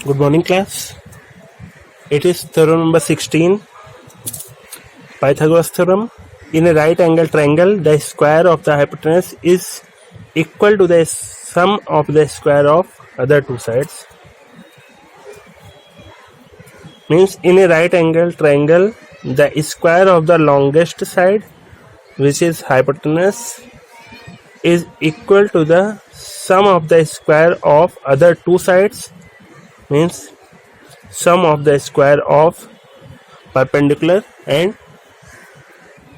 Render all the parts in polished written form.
Good morning, class. It is theorem number 16, Pythagoras theorem. In a right angle triangle, the square of the hypotenuse is equal to the sum of the square of other two sides. Means in a right angle triangle, the square of the longest side, which is hypotenuse, is equal to the sum of the square of other two sides. Means sum of the square of perpendicular and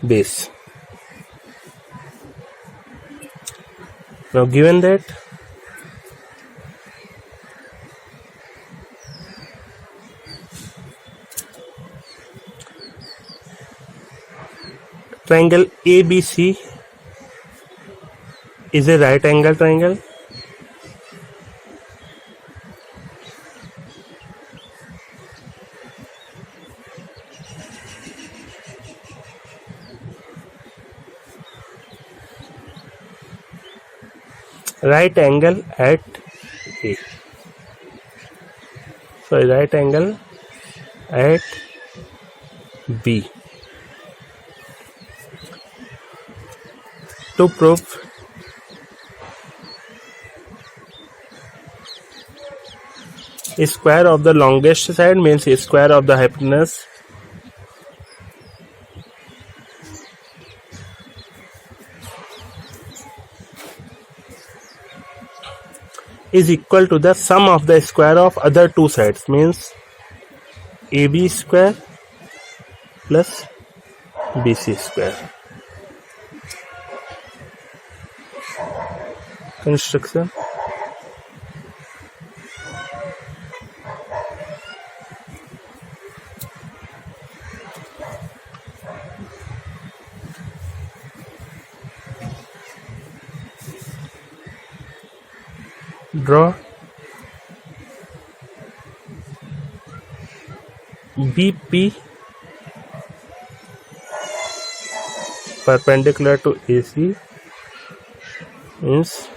base. Now given that triangle ABC is a right angle triangle, right angle at A. Sorry, right angle at B. To prove square of the longest side means square of the hypotenuse is equal to the sum of the square of other two sides, means AB square plus BC square. Construction. Draw BP perpendicular to AC, means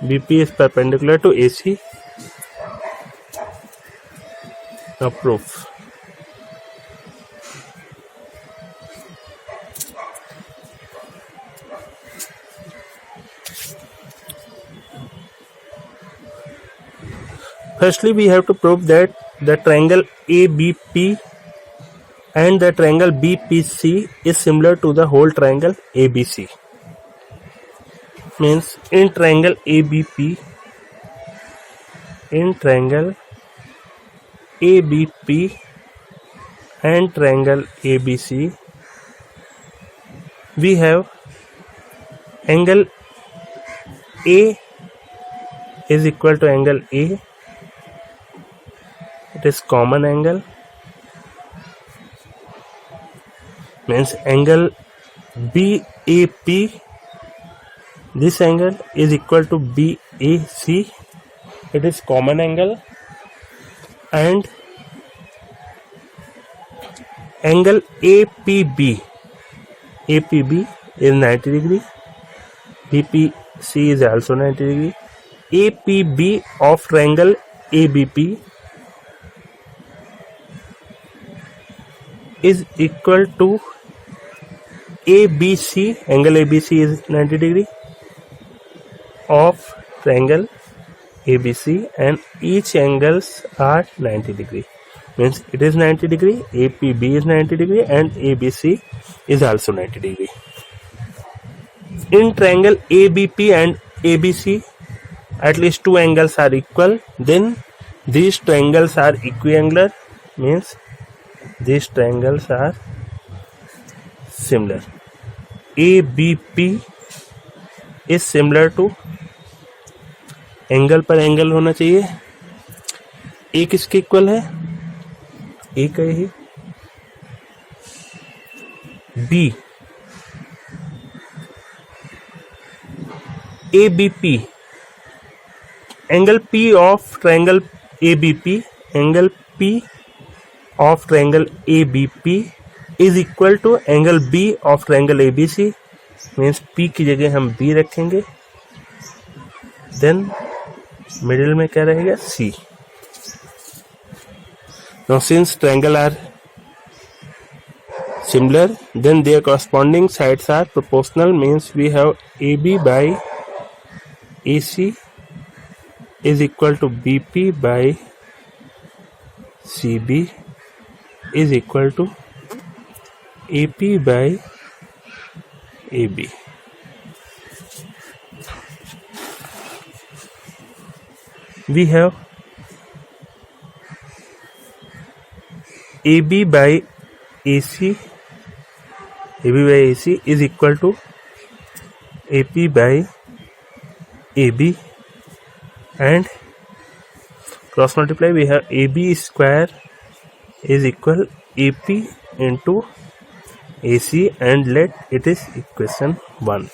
BP is perpendicular to AC. Now proof. Firstly, we have to prove that the triangle ABP and the triangle BPC is similar to the whole triangle ABC. Means in triangle ABP, and triangle ABC, we have angle A is equal to angle A. It is common angle, means angle BAP, this angle is equal to BAC, it is common angle, and angle APB is 90 degree, BPC is also 90 degree, APB of triangle ABP is equal to ABC, angle ABC is 90 degree of triangle ABC, and each angles are 90 degree, means it is 90 degree, APB is 90 degree and ABC is also 90 degree. In triangle ABP and ABC, at least two angles are equal, then these triangles are equiangular, means these triangles are similar. ABP is similar to, angle पर angle होना चाहिए, ए किसके equal है, ए का ही, B ABP, angle P of triangle ABP, angle P of triangle ABP is equal to angle B of triangle ABC, means P की जगह हम B रखेंगे, then मिडिल में क्या रहेगा C, Now since triangle are similar, then their corresponding sides are proportional, means we have AB by AC is equal to BP by CB is equal to AP by AB. We have AB by AC is equal to AP by AB, and cross multiply, we have AB square is equal AP into AC, and let it is equation 1.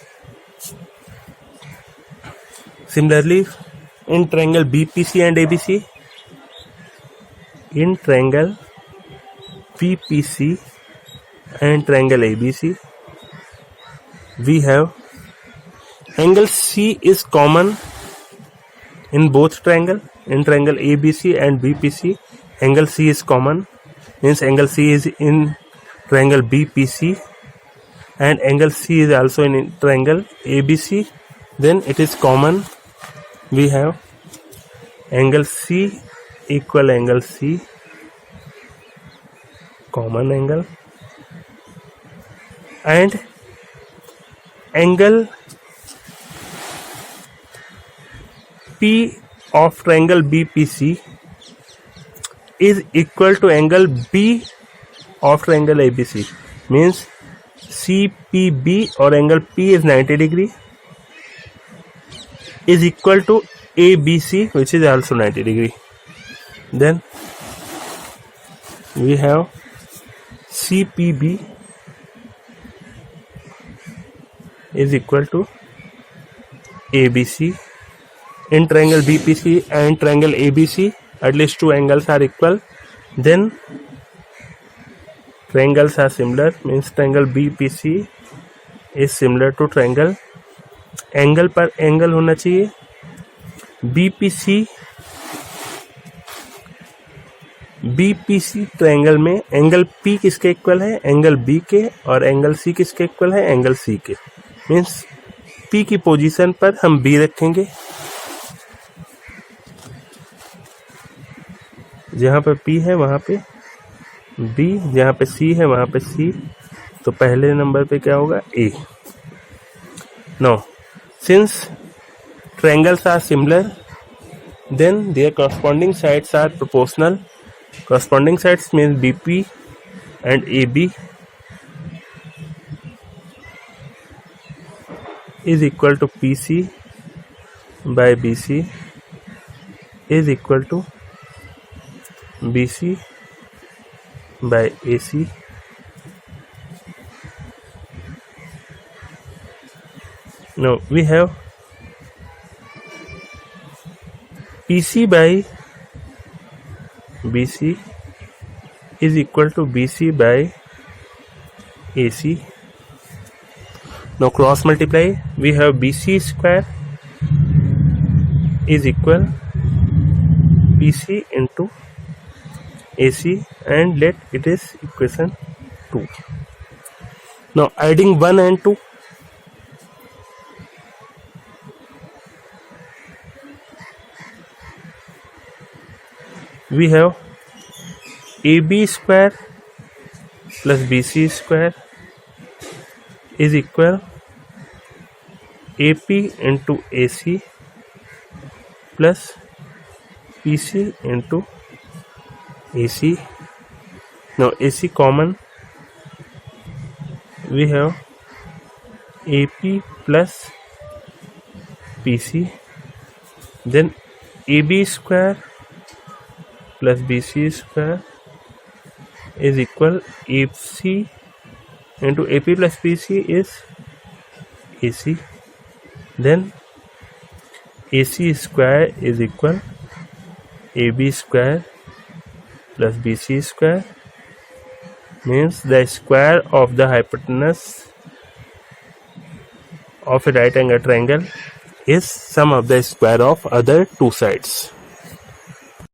Similarly, in triangle BPC and ABC, in triangle BPC and triangle ABC, we have angle C is common in both triangle. In triangle ABC and BPC, angle C is common, means angle C is in triangle BPC and angle C is also in triangle ABC. Then it is common. We have angle C equal angle C, common angle, and angle P of triangle BPC is equal to angle B of triangle ABC, means CPB or angle P is 90 degree is equal to ABC, which is also 90 degree. Then we have CPB is equal to ABC. In triangle BPC and triangle ABC, at least two angles are equal. Then triangles are similar, means triangle BPC is similar to triangle. Angle पर angle होना चाहिए. BPC triangle में angle P किसके equal है? Angle B के. और angle C किसके equal है? एंगल सी के. मीन्स पी की पोजीशन पर हम बी रखेंगे, जहां पर पी है वहां पे बी, जहां पे सी है वहां पे सी. तो पहले नंबर पे क्या होगा? A. No since triangles are similar, then their corresponding sides are proportional. Corresponding sides means BP and AB is equal to PC by BC is equal to BC by AC. Now we have PC by BC is equal to BC by AC. Now cross multiply, we have BC square is equal BC into AC, and let it is equation 2. Now adding 1 and 2, we have AB square plus BC square is equal AP into AC plus PC into AC. Now AC common, we have AP plus PC, then AB square plus BC square is equal AC into AP plus PC is AC. Then AC square is equal AB square plus BC square, means the square of the hypotenuse of a right angle triangle is sum of the square of other two sides.